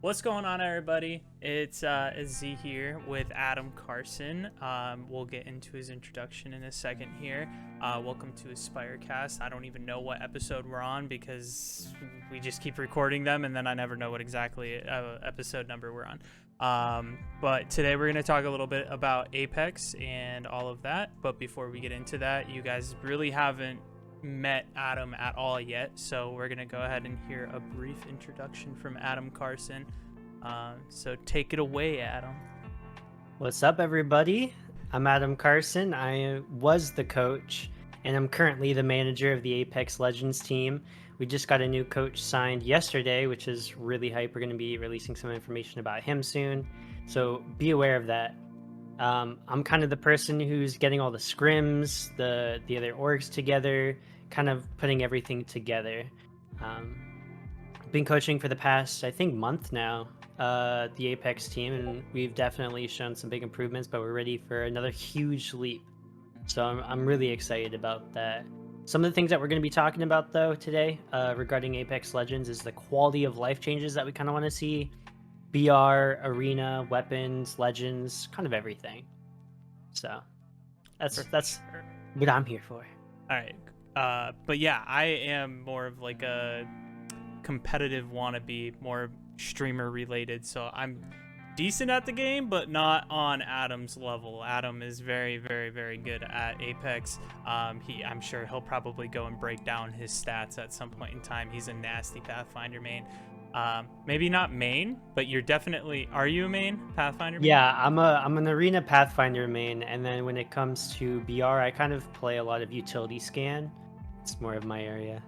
What's going on, everybody? It's Z here with Adam Carson. We'll get into his introduction in a second here. Welcome to Aspyre cast. I don't even know what episode we're on because we just keep recording them and then I never know what exactly episode number we're on. But today we're going to talk a little bit about Apex and all of that. But before we get into that, you guys really haven't met Adam at all yet, so we're gonna go ahead and hear a brief introduction from Adam Carson. So take it away, Adam. What's up, everybody? I'm Adam Carson. I was the coach, and I'm currently the manager of the Apex Legends team. We just got a new coach signed yesterday, which is really hype. We're going to be releasing some information about him soon, so be aware of that. I'm kind of the person who's getting all the scrims, the other orgs together, kind of putting everything together. Been coaching for the past, I think, month now, the Apex team, and we've definitely shown some big improvements, but we're ready for another huge leap. So I'm really excited about that. Some of the things that we're going to be talking about, though, today regarding Apex Legends is the quality of life changes that we kind of want to see. BR, arena, weapons, legends, kind of everything. So that's what I'm here for. All right. But yeah, I am more of like a competitive wannabe, more streamer related. So I'm decent at the game, but not on Adam's level. Adam is very, very, very good at Apex. I'm sure he'll probably go and break down his stats at some point in time. He's a nasty Pathfinder main. Maybe not main, but you're definitely, are you a main Pathfinder main? Yeah, I'm an arena Pathfinder main, and then when it comes to BR, I kind of play a lot of utility scan. It's more of my area.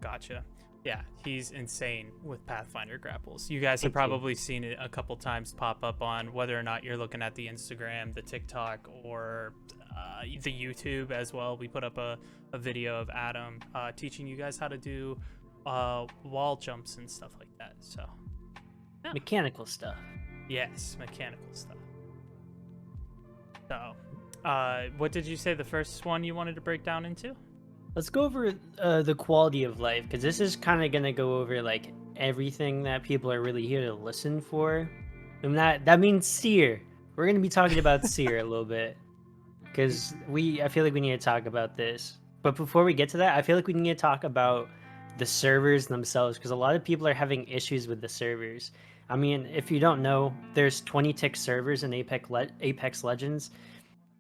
Gotcha. Yeah, he's insane with Pathfinder grapples. You guys have probably seen it a couple times pop up on whether or not you're looking at the Instagram, the TikTok, or the YouTube as well. We put up a video of Adam teaching you guys how to do wall jumps and stuff like that. So yeah. Mechanical stuff. Yes, mechanical stuff. So what did you say the first one you wanted to break down into? Let's go over the quality of life, because this is kind of going to go over like everything that people are really here to listen for. And that means Seer. We're going to be talking about Seer a little bit, because I feel like we need to talk about this. But before we get to that, I feel like we need to talk about the servers themselves, because a lot of people are having issues with the servers. I mean, if you don't know, there's 20 tick servers in Apex Legends.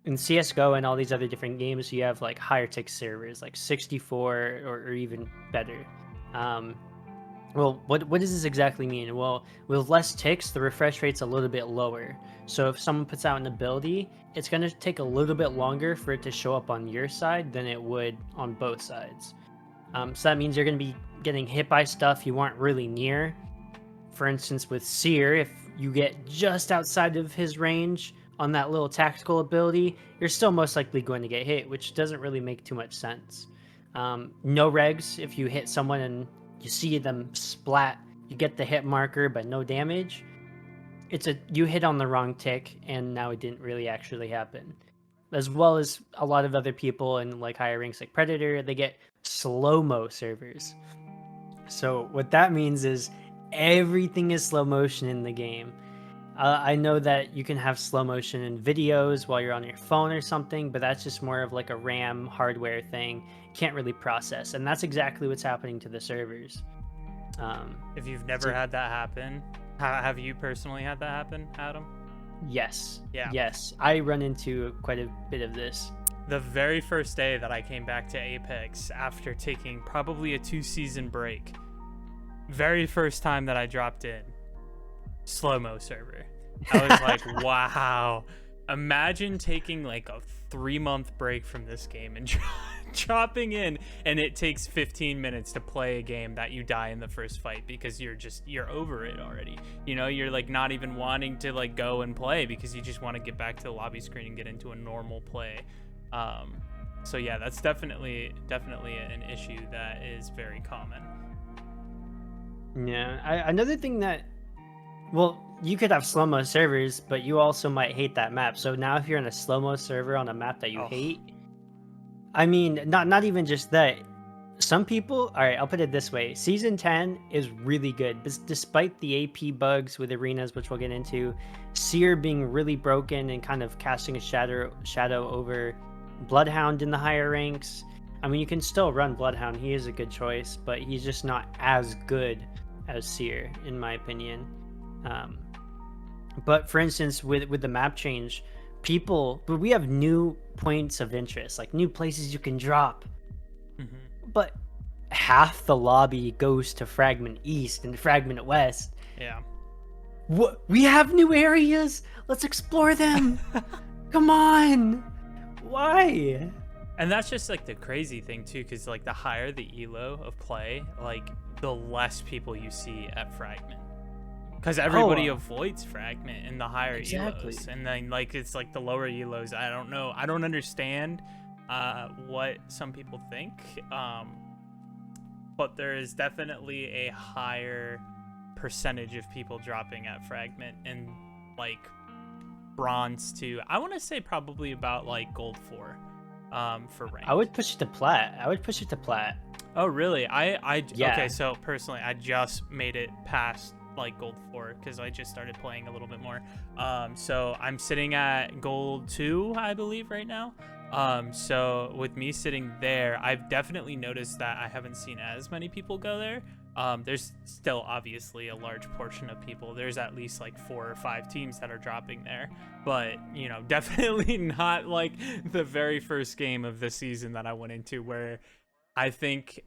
In CSGO and all these other different games, you have like higher tick servers, like 64 or even better. Well, what does this exactly mean? Well, with less ticks, the refresh rate's a little bit lower. So if someone puts out an ability, it's going to take a little bit longer for it to show up on your side than it would on both sides. So that means you're going to be getting hit by stuff you weren't really near. For instance, with Seer, if you get just outside of his range on that little tactical ability, you're still most likely going to get hit, which doesn't really make too much sense. No regs, if you hit someone and you see them splat, you get the hit marker but no damage. You hit on the wrong tick and now it didn't really actually happen. As well as a lot of other people in like higher ranks like Predator, they get slow-mo servers. So what that means is everything is slow motion in the game. I know that you can have slow motion in videos while you're on your phone or something, but that's just more of like a RAM hardware thing. You can't really process, and that's exactly what's happening to the servers. If you've never had that happen, have you personally had that happen, Adam? Yes. Yeah. Yes, I run into quite a bit of this. The very first day that I came back to Apex after taking probably a 2-season break, very first time that I dropped in, slow-mo server. I was like, wow. Imagine taking like a 3-month break from this game and dropping in, and it takes 15 minutes to play a game that you die in the first fight because you're over it already. You know, you're like not even wanting to like go and play because you just want to get back to the lobby screen and get into a normal play. So yeah, that's definitely an issue that is very common. Yeah, another thing that, well, you could have slow-mo servers, but you also might hate that map. So now if you're in a slow-mo server on a map that you hate, I mean, not even just that. some people, all right, I'll put it this way. Season 10 is really good. Despite the AP bugs with arenas, which we'll get into, Seer being really broken and kind of casting a shadow over Bloodhound in the higher ranks. I mean, you can still run Bloodhound. He is a good choice, but he's just not as good as Seer, in my opinion. But for instance, with the map change, but we have new points of interest, like new places you can drop. But half the lobby goes to Fragment East and Fragment West. Yeah. What? We have new areas. Let's explore them. Come on. Why? And that's just like the crazy thing too, because like the higher the elo of play, like the less people you see at Fragment. Because everybody avoids Fragment in the higher elos. And then like it's like the lower elos. I don't know. I don't understand what some people think. But there is definitely a higher percentage of people dropping at Fragment and like bronze to, I want to say probably about like gold 4 for rank. I would push it to plat. Oh really? Yeah. Okay, so personally I just made it past like gold 4 because I just started playing a little bit more. So I'm sitting at gold 2 I believe right now. So with me sitting there, I've definitely noticed that I haven't seen as many people go there. There's still obviously a large portion of people. There's at least like 4 or 5 teams that are dropping there, but you know, definitely not like the very first game of the season that I went into, where I think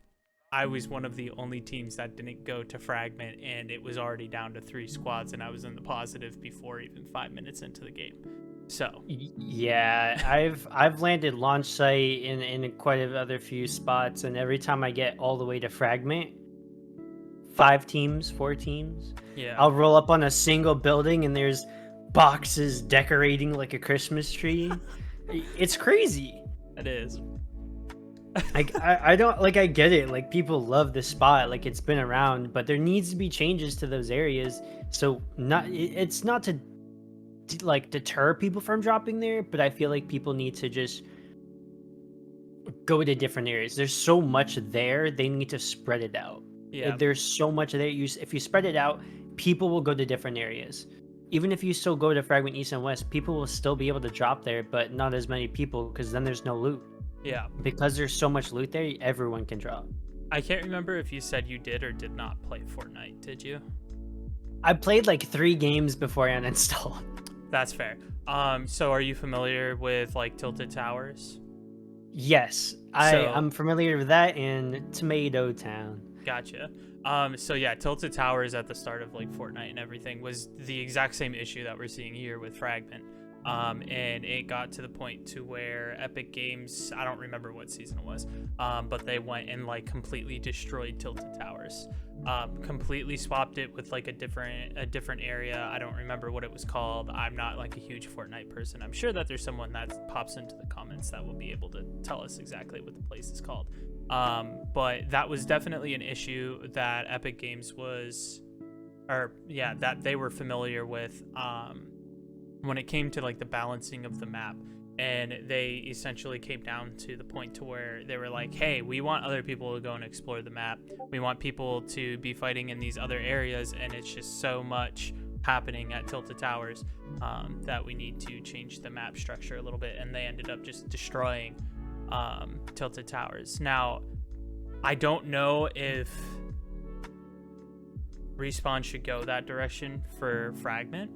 I was one of the only teams that didn't go to Fragment, and it was already down to 3 squads, and I was in the positive before even 5 minutes into the game. So yeah, I've landed launch site in quite a other few spots, and every time I get all the way to Fragment, 4 teams, yeah, I'll roll up on a single building and there's boxes decorating like a Christmas tree. It's crazy. it is. I don't like, I get it, like people love this spot, like it's been around, but there needs to be changes to those areas. So it's not to like deter people from dropping there, but I feel like people need to just go to different areas. There's so much there, they need to spread it out. Yeah, There's so much there. If you spread it out, people will go to different areas. Even if you still go to Fragment East and West, people will still be able to drop there, but not as many people, because then there's no loot. yeah, Because there's so much loot there, everyone can drop. I can't remember if you said you did or did not play Fortnite. Did you? I played like 3 games before I uninstalled. That's fair. So are you familiar with like Tilted Towers? Yes, I'm familiar with that in Tomato Town. Gotcha. So yeah, Tilted Towers at the start of like Fortnite and everything was the exact same issue that we're seeing here with Fragment. And it got to the point to where Epic Games, I don't remember what season it was, but they went and like completely destroyed Tilted Towers. Completely swapped it with like a different area. I don't remember what it was called. I'm not like a huge Fortnite person. I'm sure that there's someone that pops into the comments that will be able to tell us exactly what the place is called. But that was definitely an issue that Epic Games that they were familiar with when it came to like the balancing of the map. And they essentially came down to the point to where they were like, hey, we want other people to go and explore the map. We want people to be fighting in these other areas, and it's just so much happening at Tilted Towers that we need to change the map structure a little bit. And they ended up just destroying Tilted Towers. Now, I don't know if Respawn should go that direction for Fragment.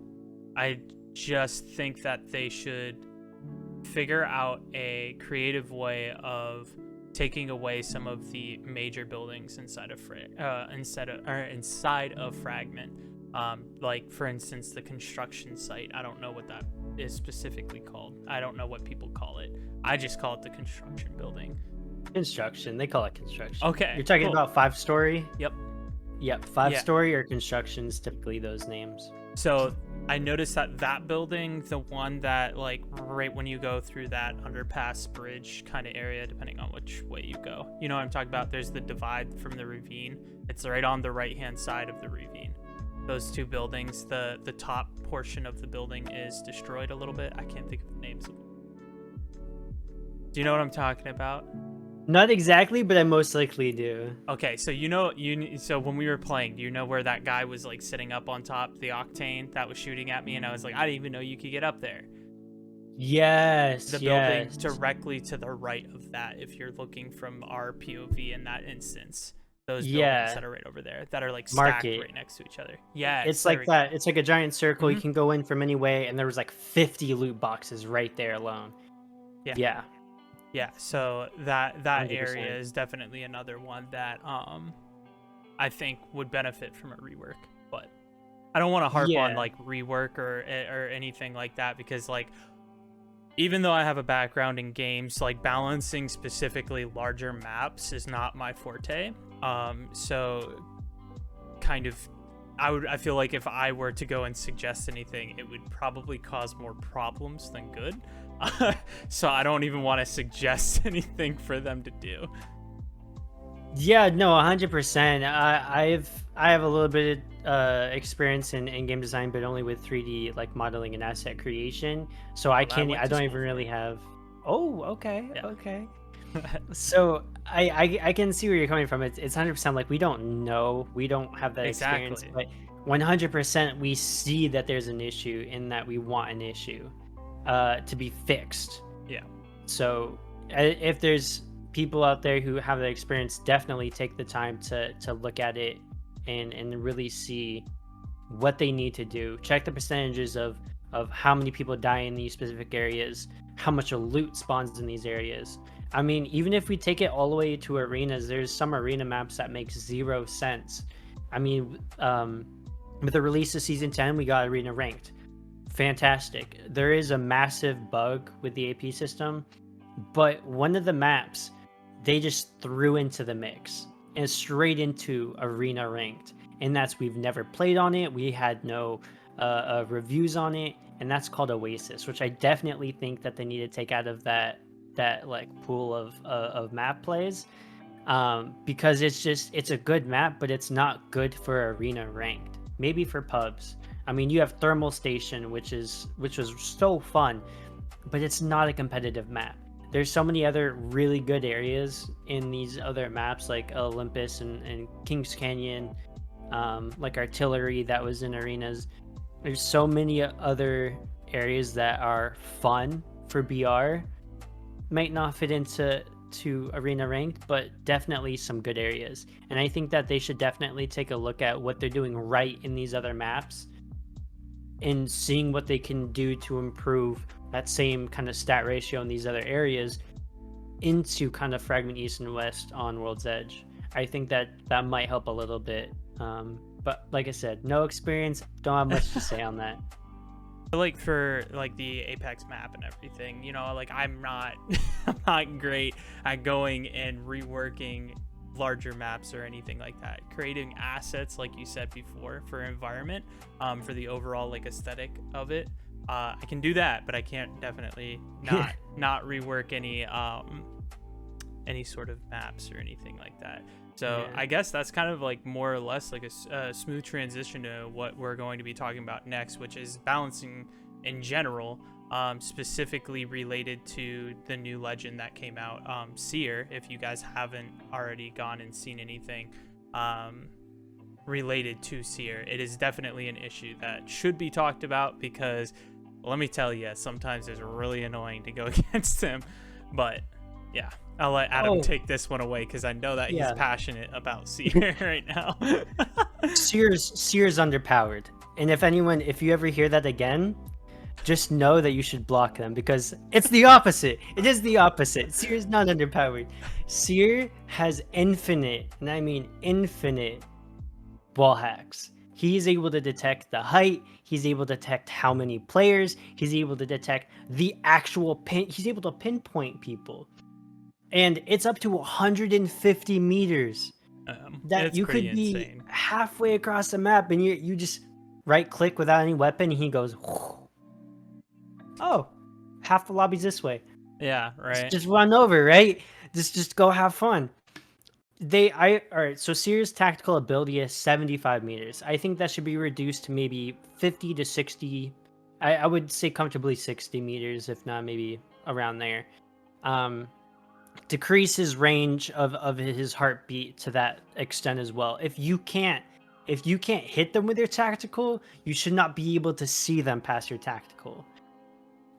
I just think that they should figure out a creative way of taking away some of the major buildings inside of Fragment. Like for instance, the construction site. I don't know what that is specifically called. I don't know what people call it. I just call it the construction building. Construction. They call it construction. Okay. You're talking cool. about 5-story? Yep. Yep. 5-story or construction's typically those names. So I noticed that building, the one that like right when you go through that underpass bridge kind of area, depending on which way you go, you know what I'm talking about? There's the divide from the ravine. It's right on the right hand side of the ravine. Those 2 buildings, the top portion of the building is destroyed a little bit. I can't think of the names of them. Do you know what I'm talking about? Not exactly, but I most likely do. Okay, so so when we were playing, do you know where that guy was like sitting up on top the octane that was shooting at me, and I was like, I didn't even know you could get up there. The Yes, building yes. directly to the right of that, if you're looking from our POV in that instance, those buildings Yeah. that are right over there that are like stacked Market. right next to each other. Yes, It's there like we go. that. It's like a giant circle. You Hmm. can go in from any way, and there was like 50 loot boxes right there alone. Yeah. Yeah, Yeah, so that area 100%. is definitely another one that I think would benefit from a rework. But I don't want to harp on Yeah. like rework or anything like that, because like even though I have a background in games, like balancing specifically larger maps is not my forte. So kind of I feel like if I were to go and suggest anything, it would probably cause more problems than good. So I don't even want to suggest anything for them to do. Yeah, no, 100%. I have a little bit of experience in game design, but only with 3D like modeling and asset creation. So Well, I went I to don't school even for really it. have. Oh, okay, Yeah. okay. So I can see where you're coming from. It's 100% like we don't know, we don't have that experience, Exactly. but 100% we see that there's an issue in that we want an issue to be fixed. Yeah. So if there's people out there who have the experience, definitely take the time to look at it and really see what they need to do. Check the percentages of how many people die in these specific areas, how much loot spawns in these areas. I mean, even if we take it all the way to arenas, there's some arena maps that make 0 sense. I mean, with the release of season 10, we got arena ranked. Fantastic. There is a massive bug with the AP system, but one of the maps they just threw into the mix and straight into arena ranked, and that's we've never played on it. We had no reviews on it, and that's called Oasis, which I definitely think that they need to take out of that like pool of map plays, because it's a good map, but it's not good for arena ranked. Maybe for pubs. I mean, you have Thermal Station, which was so fun, but it's not a competitive map. There's so many other really good areas in these other maps like Olympus and Kings Canyon, like Artillery that was in arenas. There's so many other areas that are fun for BR. Might not fit into arena ranked, but definitely some good areas. And I think that they should definitely take a look at what they're doing right in these other maps and seeing what they can do to improve that same kind of stat ratio in these other areas into kind of Fragment East and West on World's Edge. I think that that might help a little bit. But like I said, no experience, don't have much to say on that. But like for like the Apex map and everything, like I'm not I'm not great at going and reworking larger maps or anything like that. Creating assets, like you said before, for environment, for the overall like aesthetic of it. I can do that, but I can't definitely not rework any sort of maps or anything like that. So Yeah. I guess that's kind of like more or less like a smooth transition to what we're going to be talking about next, which is balancing in general, specifically related to the new legend that came out, Seer. If you guys haven't already gone and seen anything related to Seer, it is definitely an issue that should be talked about, because let me tell you, sometimes it's really annoying to go against him. But yeah, I'll let Adam Oh, take this one away, because I know that he's yeah. passionate about Seer right now. Seer's underpowered. And if you ever hear that again, just know that you should block them because it's the opposite. It is the opposite. Seer is not underpowered. Seer has infinite, and I mean infinite, wall hacks. He's able to detect the height. He's able to detect how many players. He's able to detect the actual pin. He's able to pinpoint people. And it's up to 150 meters that It's you pretty could be insane. halfway across the map and you just right click without any weapon. And he goes, oh, half the lobby's this way. Yeah, right. Just run over, right? Just go have fun. All right, so Seer's tactical ability is 75 meters. I think that should be reduced to maybe 50 to 60. I would say comfortably 60 meters, if not maybe around there. Um, decrease his range of his heartbeat to that extent as well. If you can't hit them with your tactical, you should not be able to see them past your tactical.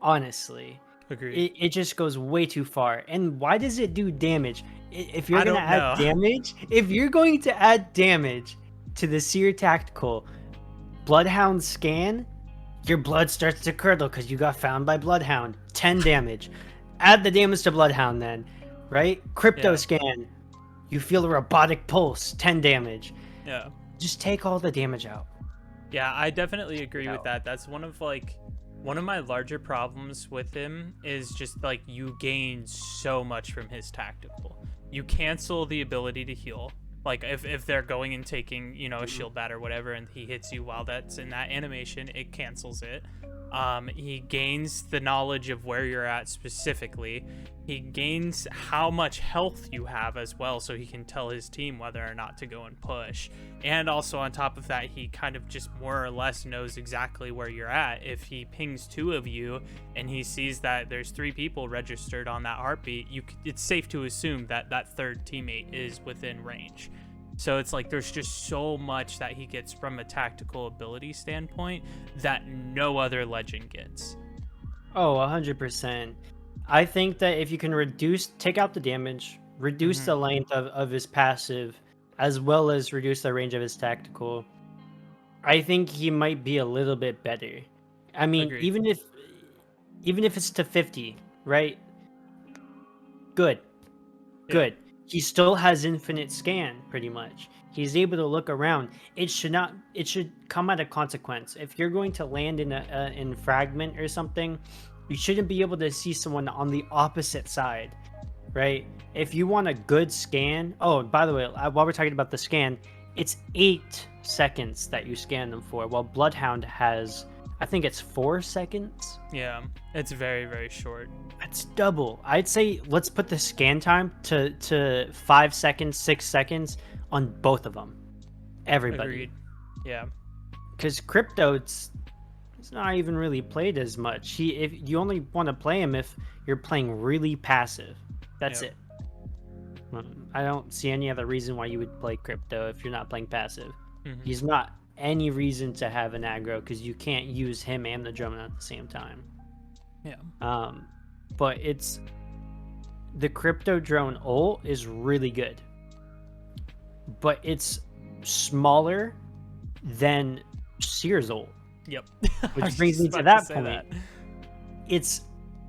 Honestly, Agreed. it just goes way too far. And why does it do damage? If you're I gonna don't add know. damage, if you're going to add damage to the Seer tactical, Bloodhound scan, your blood starts to curdle because you got found by Bloodhound. 10 damage. Add the damage to Bloodhound then, right? Crypto Yeah. scan, you feel a robotic pulse. 10 damage. Yeah. Just take all the damage out. Yeah, I definitely agree with No. that. That's one of my larger problems with him is just like you gain so much from his tactical. You cancel the ability to heal. Like if they're going and taking, you know, a shield bat or whatever and he hits you while that's in that animation, it cancels it. He gains the knowledge of where you're at specifically. He gains how much health you have as well, so he can tell his team whether or not to go and push. And also on top of that, he kind of just more or less knows exactly where you're at. If he pings 2 of you and he sees that there's 3 people registered on that heartbeat, it's safe to assume that that third teammate is within range. So it's like there's just so much that he gets from a tactical ability standpoint that no other legend gets. Oh, 100%. I think that if you can take out the damage, reduce the length of his passive, as well as reduce the range of his tactical, I think he might be a little bit better. I mean, Agreed. even if it's to 50, right? Good. Yeah. Good. He still has infinite scan, pretty much. He's able to look around. It should come at a consequence. If you're going to land in fragment or something, you shouldn't be able to see someone on the opposite side, right? If you want a good scan, oh, by the way, while we're talking about the scan, it's 8 seconds that you scan them for, while Bloodhound has, I think it's 4 seconds. Yeah, it's very, very short. That's double. I'd say let's put the scan time to 5 seconds, 6 seconds on both of them. Everybody. Agreed. Yeah. Because Crypto, it's not even really played as much. If you only want to play him if you're playing really passive. That's Yep. it. I don't see any other reason why you would play Crypto if you're not playing passive. Mhm. He's not any reason to have an aggro because you can't use him and the drone at the same time. Yeah. But the Crypto drone ult is really good, but it's smaller than Seer's ult. Yep. Which brings me to that point.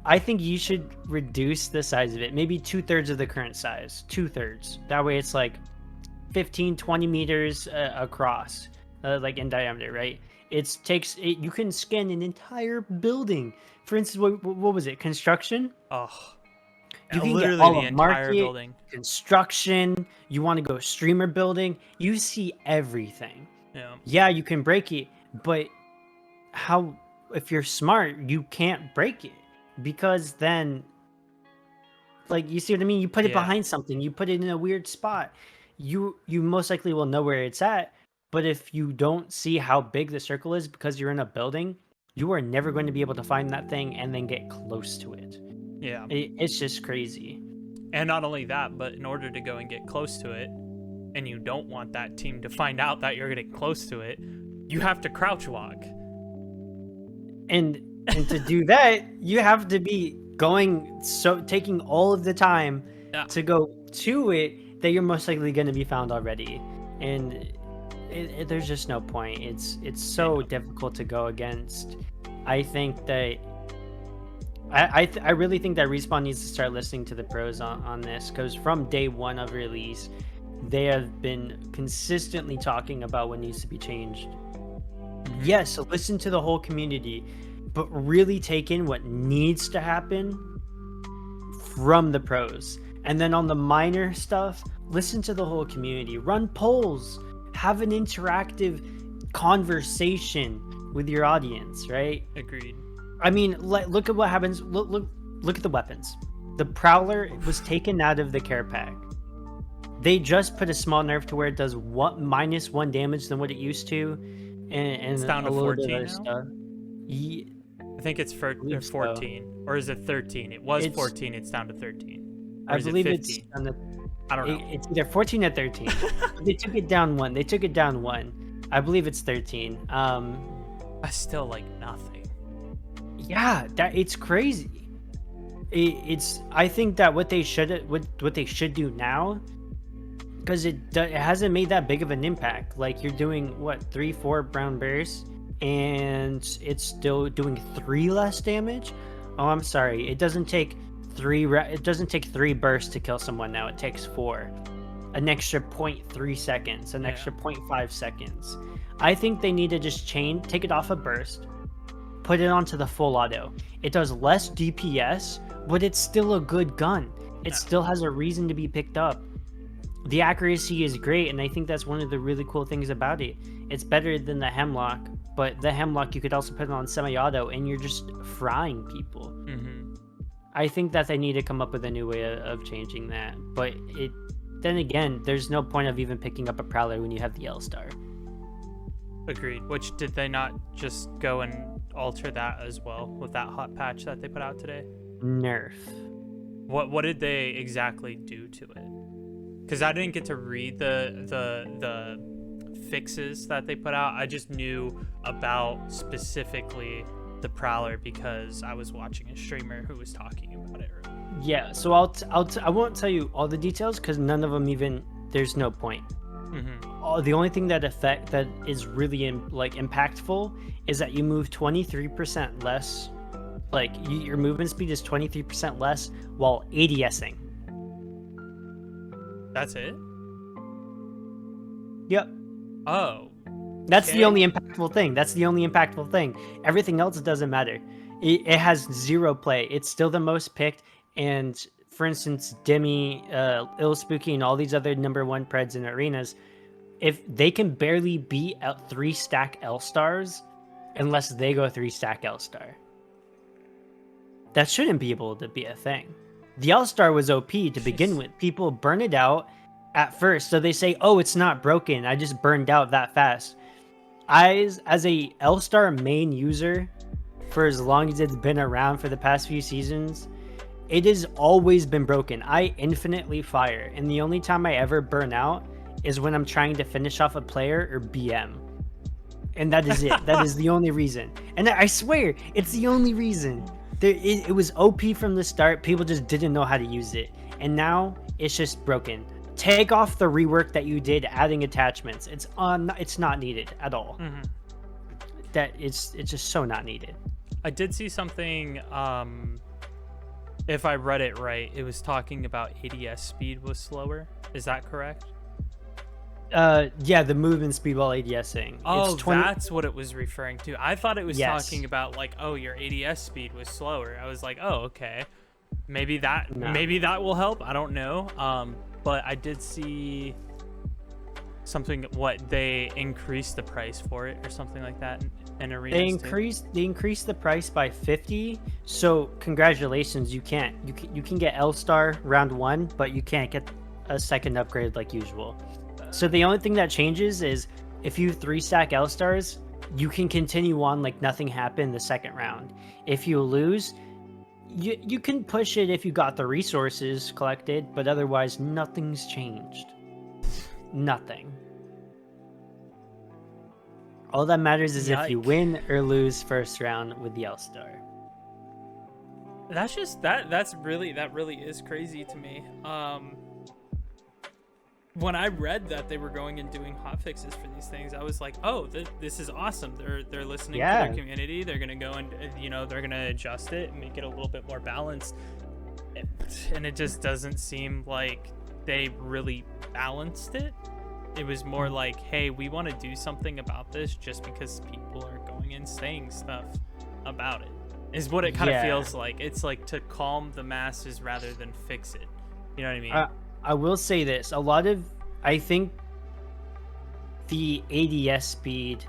I think you should reduce the size of it, maybe 2/3 of the current size, 2/3. That way it's like 15, 20 meters across, like in diameter, right? You can scan an entire building. For instance, what was it? Construction? Oh. You can Literally get all the of entire market, building. construction. You want to go streamer building. You see everything. Yeah. Yeah, you can break it, but if you're smart, you can't break it because then, like, you see what I mean? You put it Yeah. behind something. You put it in a weird spot. You most likely will know where it's at. But if you don't see how big the circle is because you're in a building, you are never going to be able to find that thing and then get close to it. Yeah. It's just crazy. And not only that, but in order to go and get close to it, and you don't want that team to find out that you're getting close to it, you have to crouch walk. And to do that, you have to be taking all of the time to go to it that you're most likely going to be found already. And there's just no point. It's so difficult to go against. I think that I really think that Respawn needs to start listening to the pros on this, because from day one of release, they have been consistently talking about what needs to be changed. Yes, listen to the whole community, but really take in what needs to happen from the pros. And then on the minor stuff, listen to the whole community. Run polls. Have an interactive conversation with your audience, right? Agreed. I mean, look at what happens. Look at the weapons. The Prowler was taken out of the care pack. They just put a small nerf to where it does -1 damage than what it used to, and It's down to a little 14 bit of now? stuff. I think it's believe so. 14, or is it 13? It was It's- 14. It's down to 13. Or I is it believe it's 15? on the. I don't know. It's either 14 or 13. They took it down one. They took it down one. I believe it's 13. I still like nothing. Yeah, it's crazy. It's. I think that what they should do now, because it hasn't made that big of an impact. Like you're doing what 3-4 brown bears, and it's still doing 3 less damage. Oh, I'm sorry. It doesn't take 3. It doesn't take 3 bursts to kill someone now. It takes 4. An extra 0.3 seconds. An extra 0.5 seconds. I think they need to just take it off a burst, put it onto the full auto. It does less DPS, but it's still a good gun. It still has a reason to be picked up. The accuracy is great, and I think that's one of the really cool things about it. It's better than the Hemlock, but the Hemlock you could also put it on semi-auto, and you're just frying people. Mm-hmm. I think that they need to come up with a new way of changing that. But then again, there's no point of even picking up a Prowler when you have the L-Star. Agreed. Which, did they not just go and alter that as well with that hot patch that they put out today? Nerf. What did they exactly do to it? Because I didn't get to read the fixes that they put out. I just knew about specifically the Prowler because I was watching a streamer who was talking about it earlier. Yeah, so I won't tell you all the details because none of them even, there's no point. Mm-hmm. The only thing that is really impactful is that you move 23% less. Like your movement speed is 23% less while ADSing. That's it? Yep. Oh. That's the only impactful thing. Everything else doesn't matter. It has 0 play. It's still the most picked. And for instance, Demi, Spooky, and all these other #1 preds in arenas, if they can barely beat 3-stack L-Stars unless they go 3-stack L-Star. That shouldn't be able to be a thing. The L-Star was OP to begin with. People burn it out at first. So they say, oh, it's not broken. I just burned out that fast. As a L-Star main user for as long as it's been around for the past few seasons, it has always been broken. I infinitely fire, and the only time I ever burn out is when I'm trying to finish off a player or BM. And that is it. That is the only reason. And I swear, it's the only reason. It was OP from the start. People just didn't know how to use it. And now it's just broken. Take off the rework that you did adding attachments. It's not needed at all. Mm-hmm. It's just so not needed. I did see something, if I read it right, it was talking about ADS speed was slower. Is that correct? Yeah, the movement speed while ADSing. Oh, that's what it was referring to. I thought it was talking about like, oh, your ADS speed was slower. I was like, oh, okay. Maybe that will help. I don't know. But I did see something, they increased the price for it or something like that in arenas. They increased the price by 50. So congratulations, you can get L-Star round 1, but you can't get a second upgrade like usual. So the only thing that changes is if you 3-stack L-Stars, you can continue on like nothing happened the second round. If you lose, you can push it if you got the resources collected, but otherwise nothing's changed. Nothing. All that matters is if you win or lose first round with the L-Star. That's just that really is crazy to me. When I read that they were going and doing hotfixes for these things, I was like, oh, this is awesome. They're listening to their community. They're gonna go and they're gonna adjust it and make it a little bit more balanced. And it just doesn't seem like they really balanced it. It was more like, hey, we want to do something about this just because people are going and saying stuff about it. Is what it kind of feels like. It's like to calm the masses rather than fix it. You know what I mean? I will say this. I think the ADS speed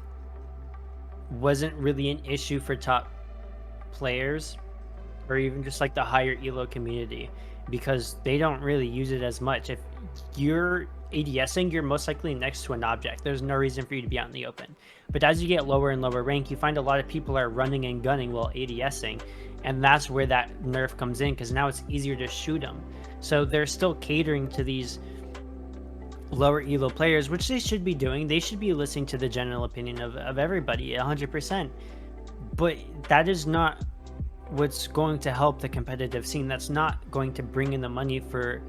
wasn't really an issue for top players or even just like the higher elo community because they don't really use it as much. If you're ADSing, you're most likely next to an object. There's no reason for you to be out in the open. But as you get lower and lower rank, you find a lot of people are running and gunning while ADSing, and that's where that nerf comes in because now it's easier to shoot them. So they're still catering to these lower elo players, which they should be doing. They should be listening to the general opinion of everybody 100%. But that is not what's going to help the competitive scene. That's not going to bring in the money for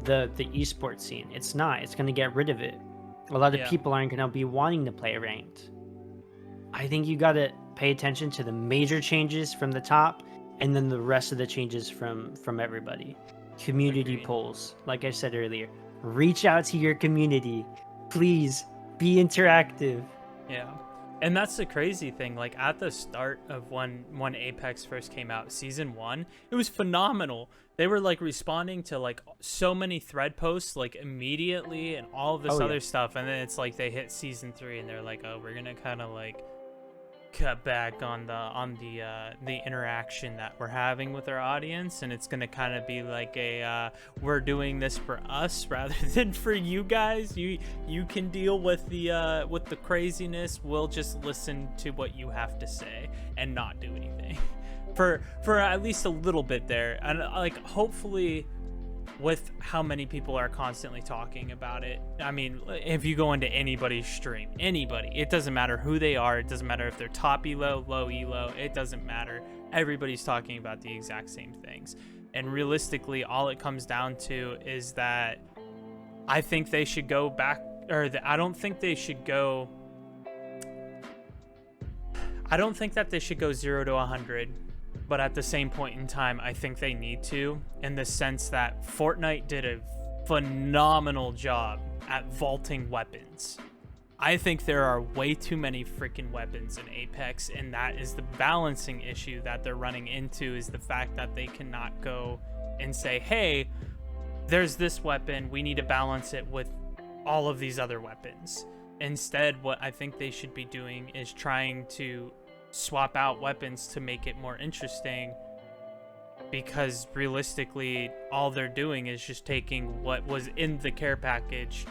the esports scene. It's not. It's going to get rid of it. A lot of people aren't going to be wanting to play ranked. I think you got to pay attention to the major changes from the top, and then the rest of the changes from everybody. Community polls, like I said earlier, reach out to your community. Please be interactive. Yeah. And that's the crazy thing. Like, at the start of when Apex first came out, season 1, it was phenomenal. They were like responding to like so many thread posts like immediately and all of this other stuff. And then it's like they hit season 3 and they're like, oh, we're gonna kind of like cut back on the interaction that we're having with our audience, and it's gonna kind of be like a we're doing this for us rather than for you guys. You can deal with the craziness. We'll just listen to what you have to say and not do anything for at least a little bit there. And like, hopefully, with how many people are constantly talking about it. I mean, if you go into anybody's stream, anybody, it doesn't matter who they are. It doesn't matter if they're top elo, low elo. It doesn't matter. Everybody's talking about the exact same things. And realistically, all it comes down to is that I think they should go back, or I don't think they should go. I don't think that they should go 0 to 100. But at the same point in time, I think they need to, in the sense that Fortnite did a phenomenal job at vaulting weapons. I think there are way too many freaking weapons in Apex, and that is the balancing issue that they're running into, is the fact that they cannot go and say, hey, there's this weapon, we need to balance it with all of these other weapons. Instead, what I think they should be doing is trying to swap out weapons to make it more interesting, because realistically all they're doing is just taking what was in the care package,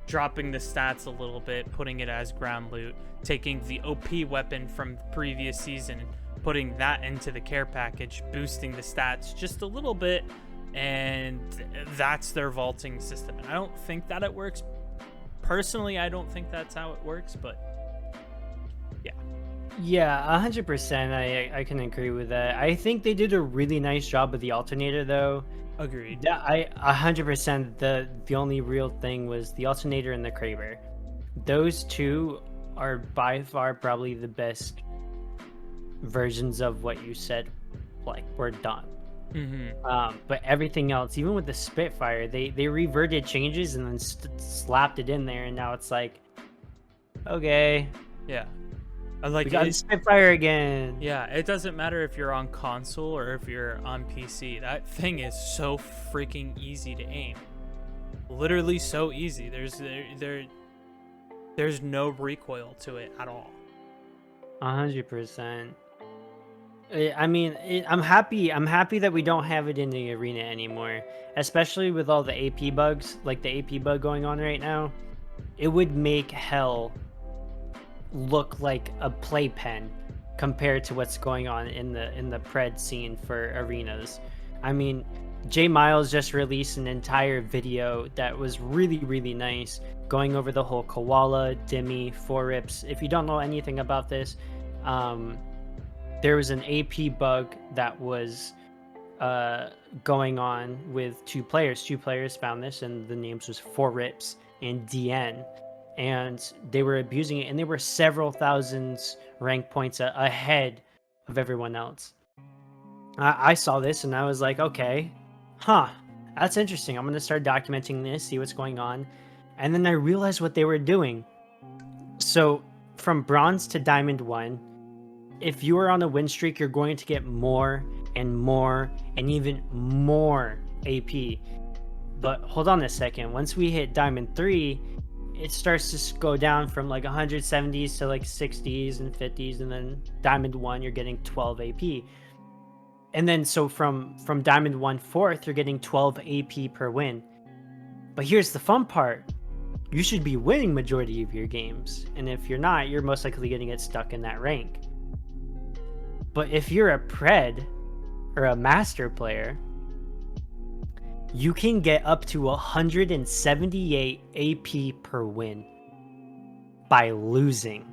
dropping the stats a little bit, putting it as ground loot, taking the OP weapon from the previous season, putting that into the care package, boosting the stats just a little bit, and that's their vaulting system. And I don't think that it works. Personally, I don't think that's how it works, but yeah, 100%. I can agree with that. I think they did a really nice job with the alternator, though. Agreed. I 100%. The only real thing was the alternator and the Kraber. Those two are by far probably the best versions of what you said, like, were done. Mm-hmm. But everything else, even with the Spitfire, they reverted changes and then slapped it in there, and now it's like, okay, yeah. Like, we got Spitfire again. Yeah, it doesn't matter if you're on console or if you're on PC. That thing is so freaking easy to aim. Literally so easy. There's no recoil to it at all. 100%. I mean, I'm happy that we don't have it in the arena anymore, especially with all the AP bugs, like the AP bug going on right now. It would make hell look like a playpen compared to what's going on in the pred scene for arenas. I mean, J Miles just released an entire video that was really, really nice, going over the whole koala, Demi, 4-rips. If you don't know anything about this, there was an AP bug that was going on with two players. Two players found this, and the names was 4-rips and DN. And they were abusing it, and they were several thousands rank points ahead of everyone else. I saw this, and I was like, okay, that's interesting. I'm going to start documenting this, see what's going on. And then I realized what they were doing. So from bronze to diamond 1, if you are on a win streak, you're going to get more and more and even more AP. But hold on a second. Once we hit diamond 3, it starts to go down from like 170s to like 60s and 50s, and then diamond 1 you're getting 12 AP, and then so from diamond 1 4th you're getting 12 AP per win. But here's the fun part: you should be winning majority of your games, and if you're not, you're most likely going to get stuck in that rank. But if you're a pred or a master player, you can get up to 178 AP per win by losing.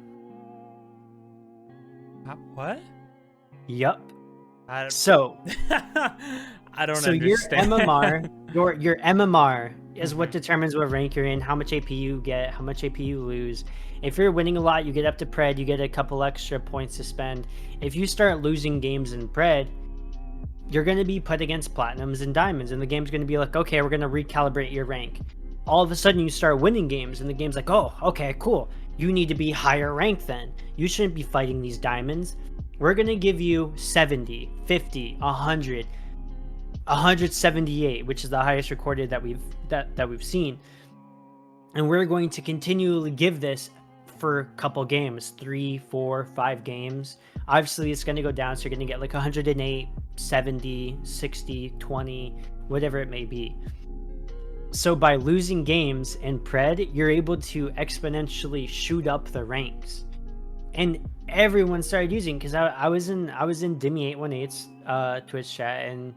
What? Yup. I So don't so understand. your MMR is what Mhm. determines what rank you're in, how much AP you get, how much AP you lose. If you're winning a lot, you get up to Pred, you get a couple extra points to spend. If you start losing games in Pred, you're going to be put against Platinums and Diamonds, and the game's going to be like, okay, we're going to recalibrate your rank. All of a sudden, you start winning games, and the game's like, oh, okay, cool. You need to be higher ranked then. You shouldn't be fighting these Diamonds. We're going to give you 70, 50, 100, 178, which is the highest recorded that we've seen. And we're going to continually give this for a couple games, 3, 4, 5 games. Obviously, it's going to go down, so you're going to get like 108, 70, 60, 20, whatever it may be. So by losing games in Pred, you're able to exponentially shoot up the ranks. And everyone started using, because I was in Dimmy818's Twitch chat, and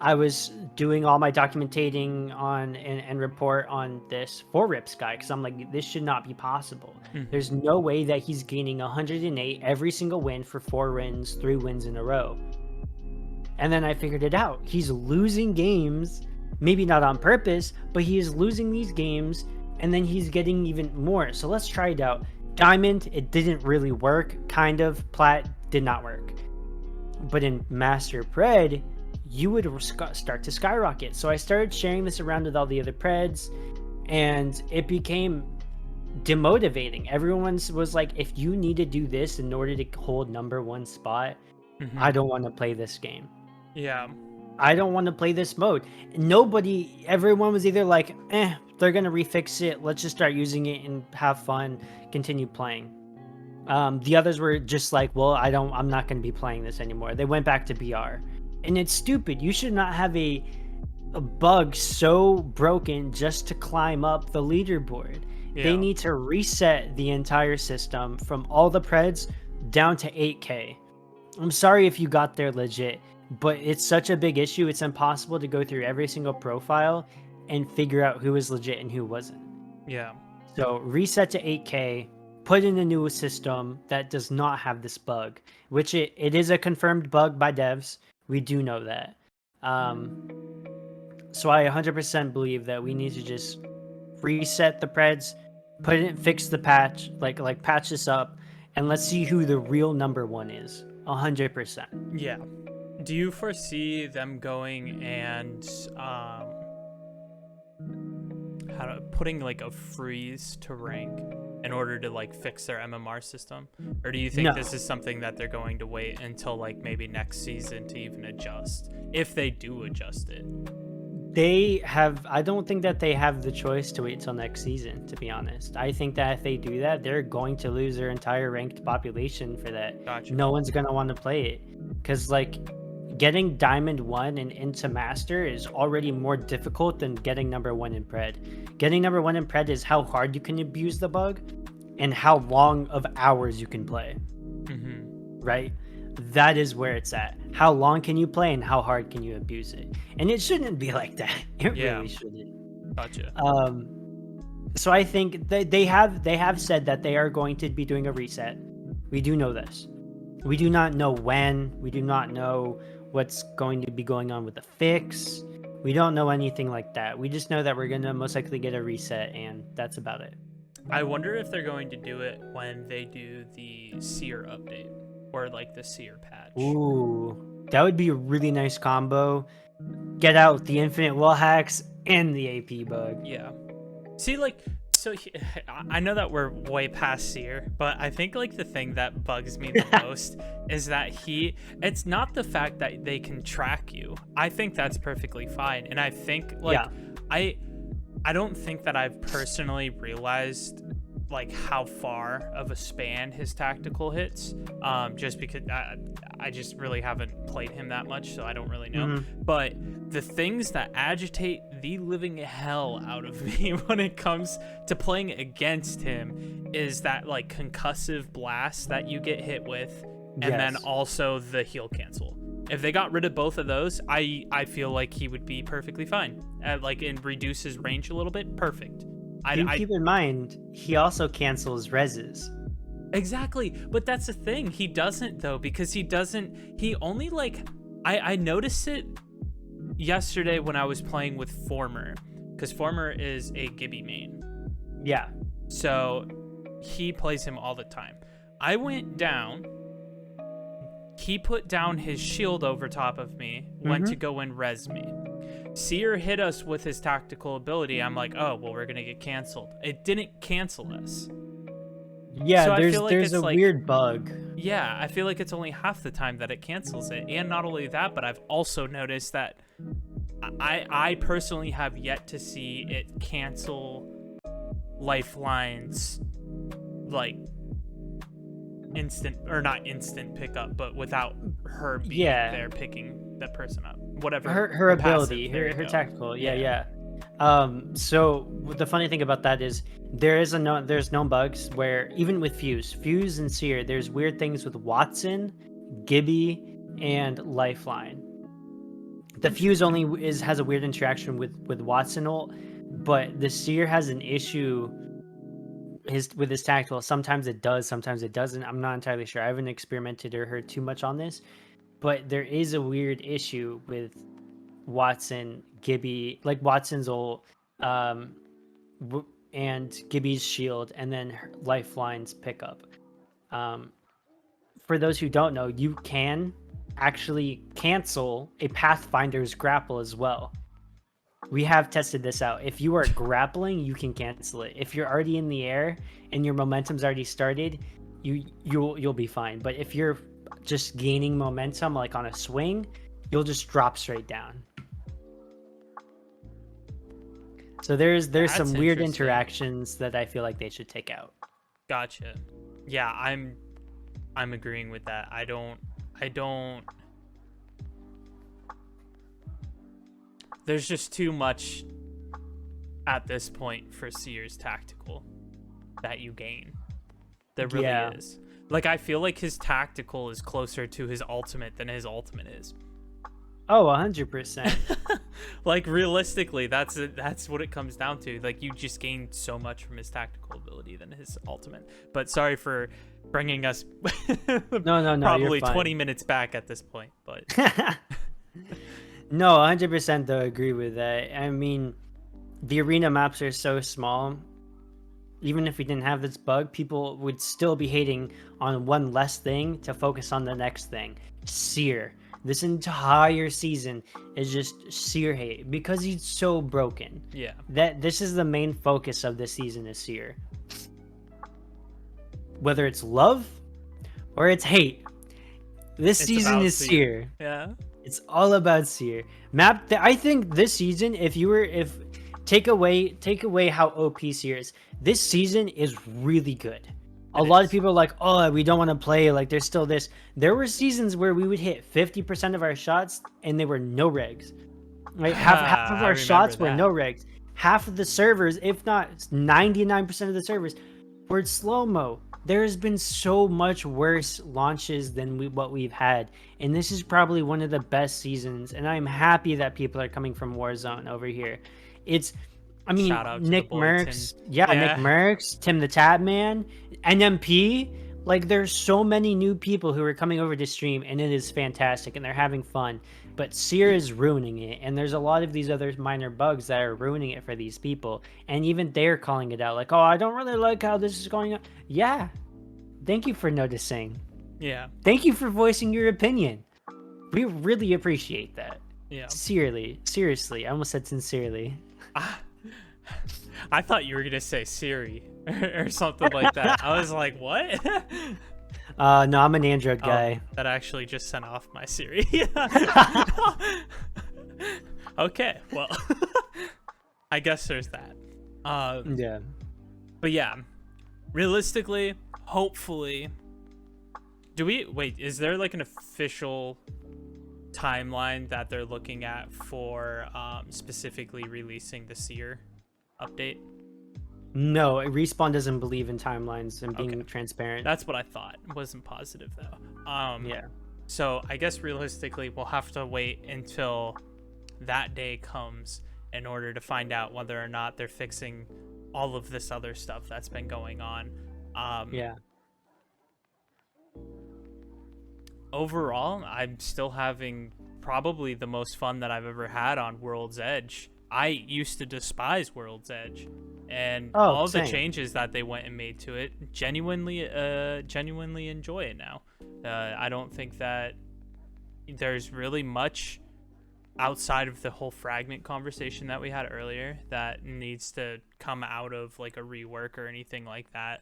I was doing all my documentating on and report on this for Rips guy, because I'm like, this should not be possible. There's no way that he's gaining 108 every single win for 4 wins, 3 wins in a row. And then I figured it out. He's losing games, maybe not on purpose, but he is losing these games, and then he's getting even more. So let's try it out. Diamond, it didn't really work. Kind of. Plat did not work. But in Master Pred, you would start to skyrocket. So I started sharing this around with all the other Preds, and it became demotivating. Everyone was like, if you need to do this in order to hold #1 spot, I don't want to play this game. Yeah. I don't want to play this mode. Everyone was either like, they're going to refix it. Let's just start using it and have fun, continue playing. The others were just like, well, I'm not going to be playing this anymore. They went back to BR. And it's stupid. You should not have a bug so broken just to climb up the leaderboard. Yeah. They need to reset the entire system from all the Preds down to 8K. I'm sorry if you got there legit, but it's such a big issue. It's impossible to go through every single profile and figure out who is legit and who wasn't. Yeah. So reset to 8K, put in a new system that does not have this bug, which it is a confirmed bug by devs. We do know that. So I 100% believe that we need to just reset the Preds, fix the patch, like patch this up, and let's see who the real #1 is. 100%. Yeah. Do you foresee them going and putting like a freeze to rank in order to like fix their MMR system? Or do you think this is something that they're going to wait until like maybe next season to even adjust, if they do adjust it? I don't think that they have the choice to wait till next season, to be honest. I think that if they do that, they're going to lose their entire ranked population for that. Gotcha. No one's going to want to play it. Because, like, getting Diamond 1 and into Master is already more difficult than getting #1 in Pred. Getting #1 in Pred is how hard you can abuse the bug and how long of hours you can play. Right? That is where it's at. How long can you play and how hard can you abuse it? And it shouldn't be like that. It really shouldn't. Gotcha. So I think they have said that they are going to be doing a reset. We do know this. We do not know when. We do not know what's going to be going on with the fix. We don't know anything like that. We just know that we're going to most likely get a reset, and that's about it. I wonder if they're going to do it when they do the Seer update, or like the Seer patch. Ooh, that would be a really nice combo. Get out the infinite wall hacks and the AP bug. Yeah. See, like, so I know that we're way past Seer, but I think like the thing that bugs me the most is that it's not the fact that they can track you. I think that's perfectly fine. And I think like, I don't think that I've personally realized like how far of a span his tactical hits, just because I just really haven't played him that much, so I don't really know. But the things that agitate the living hell out of me when it comes to playing against him is that like concussive blast that you get hit with, and then also the heal cancel. If they got rid of both of those, I feel like he would be perfectly fine. Like, and reduce his range a little bit. Perfect. Keep in mind, he also cancels reses. Exactly, but that's the thing. He doesn't, though, because he only, like, I noticed it yesterday when I was playing with Former, because Former is a Gibby main. Yeah. So he plays him all the time. I went down. He put down his shield over top of me, went to go and res me. Seer hit us with his tactical ability. I'm like, oh, well, we're going to get canceled. It didn't cancel us. Yeah, So there's a weird bug. Yeah, I feel like it's only half the time that it cancels it. And not only that, but I've also noticed that I personally have yet to see it cancel Lifeline's, like, instant, or not instant pickup, but without her being there picking that person up. Whatever. Her ability, her tactical. Yeah. So the funny thing about that is there's known bugs where even with Fuse and Seer, there's weird things with Watson, Gibby, and Lifeline. The Fuse only has a weird interaction with Watson ult, but the Seer has an issue with his tactical. Sometimes it does, sometimes it doesn't. I'm not entirely sure. I haven't experimented or heard too much on this, but there is a weird issue with Watson, Gibby, like Watson's ult, and Gibby's shield, and then Lifeline's pickup. For those who don't know, you can actually cancel a Pathfinder's grapple as well. We have tested this out. If you are grappling, you can cancel it. If you're already in the air and your momentum's already started, you'll be fine. But if you're just gaining momentum, like on a swing, you'll just drop straight down. So there's some weird interactions that I feel like they should take out. Gotcha. Yeah, I'm agreeing with that. I don't. There's just too much at this point for Seer's tactical that you gain. There really is. Like, I feel like his tactical is closer to his ultimate than his ultimate is. Oh, 100%. Like, realistically, that's what it comes down to. Like, you just gain so much from his tactical ability than his ultimate. But sorry for bringing us no, probably 20 minutes back at this point. But no, 100% though, agree with that. I mean, the arena maps are so small. Even if we didn't have this bug, people would still be hating on one less thing to focus on the next thing. Seer. This entire season is just Seer hate because he's so broken. Yeah. This is the main focus of this season is Seer. Whether it's love or it's hate, this season is Seer. Yeah. It's all about Seer. I think this season, if take away how OP Seer is, this season is really good. A lot of people are like, oh, we don't want to play. Like, there's still this. There were seasons where we would hit 50% of our shots and they were no regs. Right? Half of our shots were no regs. Half of the servers, if not 99% of the servers, were slow-mo. There has been so much worse launches than what we've had. And this is probably one of the best seasons. And I'm happy that people are coming from Warzone over here. Nick Merckx, Nick Merckx, Tim the Tatman, NMP. Like, there's so many new people who are coming over to stream, and it is fantastic, and they're having fun. But Seer is ruining it, and there's a lot of these other minor bugs that are ruining it for these people, and even they're calling it out. Like, oh, I don't really like how this is going on. Yeah, thank you for noticing. Yeah. Thank you for voicing your opinion. We really appreciate that. Yeah. Seriously, I almost said sincerely. I thought you were gonna say Siri or something like that. I was like, what? No, I'm an Android guy. That actually just sent off my Siri. Okay, well, I guess there's that. Yeah. But yeah, realistically, hopefully, is there like an official timeline that they're looking at for specifically releasing the Seer update? No, Respawn doesn't believe in timelines and being transparent. That's what I thought. Wasn't positive though. Yeah. So I guess realistically, we'll have to wait until that day comes in order to find out whether or not they're fixing all of this other stuff that's been going on. Yeah. Overall, I'm still having probably the most fun that I've ever had on World's Edge. I used to despise World's Edge, and all of the same. changes that they went and made to it, genuinely enjoy it now. I don't think that there's really much outside of the whole fragment conversation that we had earlier that needs to come out of like a rework or anything like that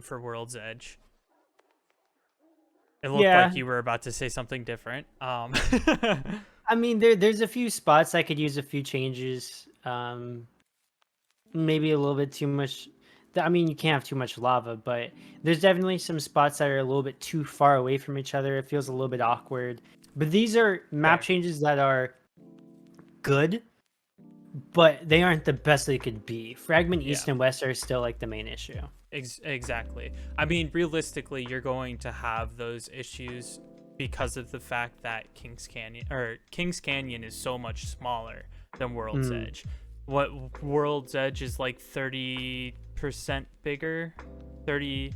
for World's Edge. It looked like you were about to say something different. I mean, there's a few spots I could use a few changes. Maybe a little bit too much. I mean, you can't have too much lava, but there's definitely some spots that are a little bit too far away from each other. It feels a little bit awkward. But these are map changes that are good, but they aren't the best they could be. Fragment East and West are still like the main issue. Exactly. I mean, realistically, you're going to have those issues because of the fact that Kings Canyon is so much smaller than World's Edge. What World's Edge is like 30% bigger? 30.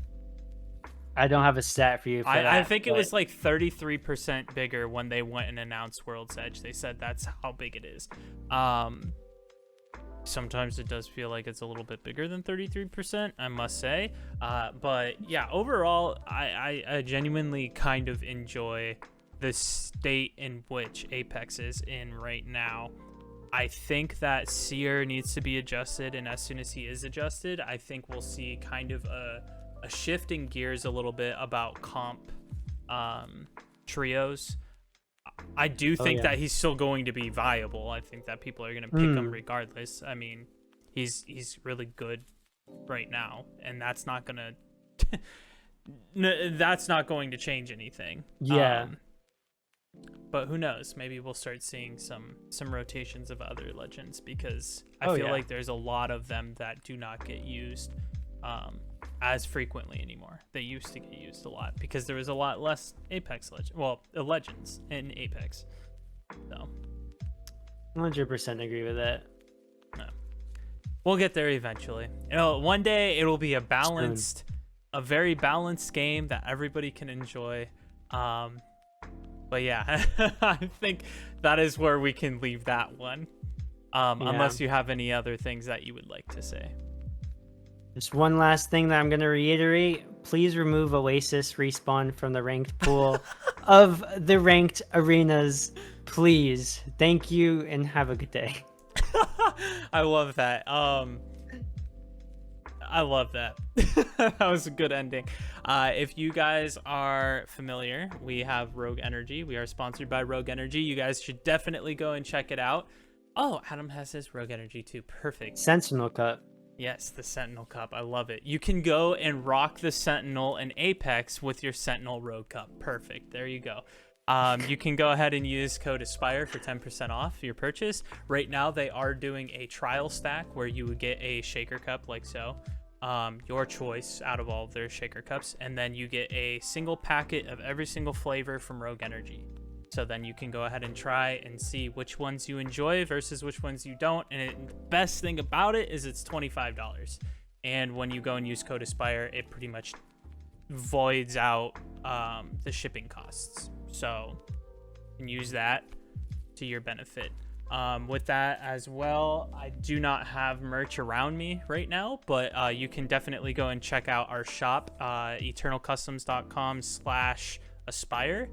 I don't have a stat for you for that. I think it was like 33% bigger when they went and announced World's Edge. They said that's how big it is. Sometimes it does feel like it's a little bit bigger than 33%, I must say. But yeah, overall, I genuinely kind of enjoy the state in which Apex is in right now. I think that Seer needs to be adjusted, and as soon as he is adjusted, I think we'll see kind of a shift in gears a little bit about comp trios. I do think that he's still going to be viable. I think that people are going to pick him regardless. I mean, he's really good right now, and that's not going to change anything. Yeah. But who knows? Maybe we'll start seeing some rotations of other legends, because I feel like there's a lot of them that do not get used as frequently anymore. They used to get used a lot because there was a lot less Apex legends in Apex. So 100% agree with that. No. We'll get there eventually. One day it will be a very balanced game that everybody can enjoy. But yeah, I think that is where we can leave that one. Unless you have any other things that you would like to say. Just one last thing that I'm going to reiterate. Please remove Oasis respawn from the ranked pool of the ranked arenas. Please. Thank you and have a good day. I love that. I love that. That was a good ending. If you guys are familiar, we have Rogue Energy. We are sponsored by Rogue Energy. You guys should definitely go and check it out. Oh, Adam has his Rogue Energy too. Perfect. Sentinel Cup. Yes, the Sentinel Cup. I love it. You can go and rock the Sentinel in Apex with your Sentinel Rogue Cup. Perfect. There you go. You can go ahead and use code Aspyre for 10% off your purchase. Right now, they are doing a trial stack where you would get a shaker cup like so. Your choice out of all of their shaker cups. And then you get a single packet of every single flavor from Rogue Energy. So then you can go ahead and try and see which ones you enjoy versus which ones you don't. And the best thing about it is it's $25. And when you go and use code Aspyre, it pretty much voids out the shipping costs. So you can use that to your benefit. With that as well, I do not have merch around me right now, but you can definitely go and check out our shop, eternalcustoms.com/Aspyre.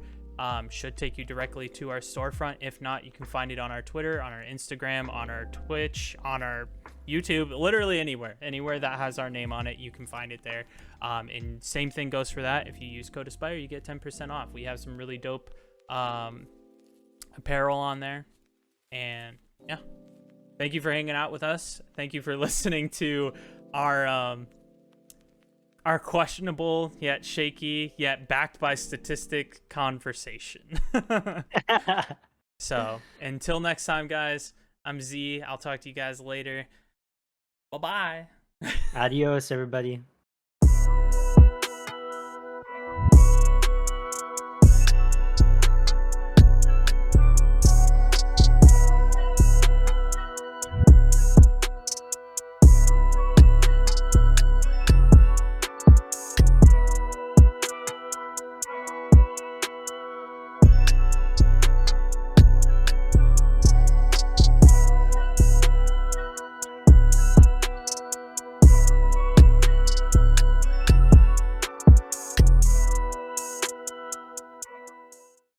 Should take you directly to our storefront. If not, you can find it on our Twitter, on our Instagram, on our Twitch, on our YouTube, literally anywhere that has our name on it, you can find it there. And same thing goes for that. If you use code Aspyre, you get 10% off. We have some really dope apparel on there. And yeah, thank you for hanging out with us. Thank you for listening to our questionable yet shaky yet backed by statistic conversation. So until next time, guys, I'm Z. I'll talk to you guys later. Bye-bye. Adios, everybody.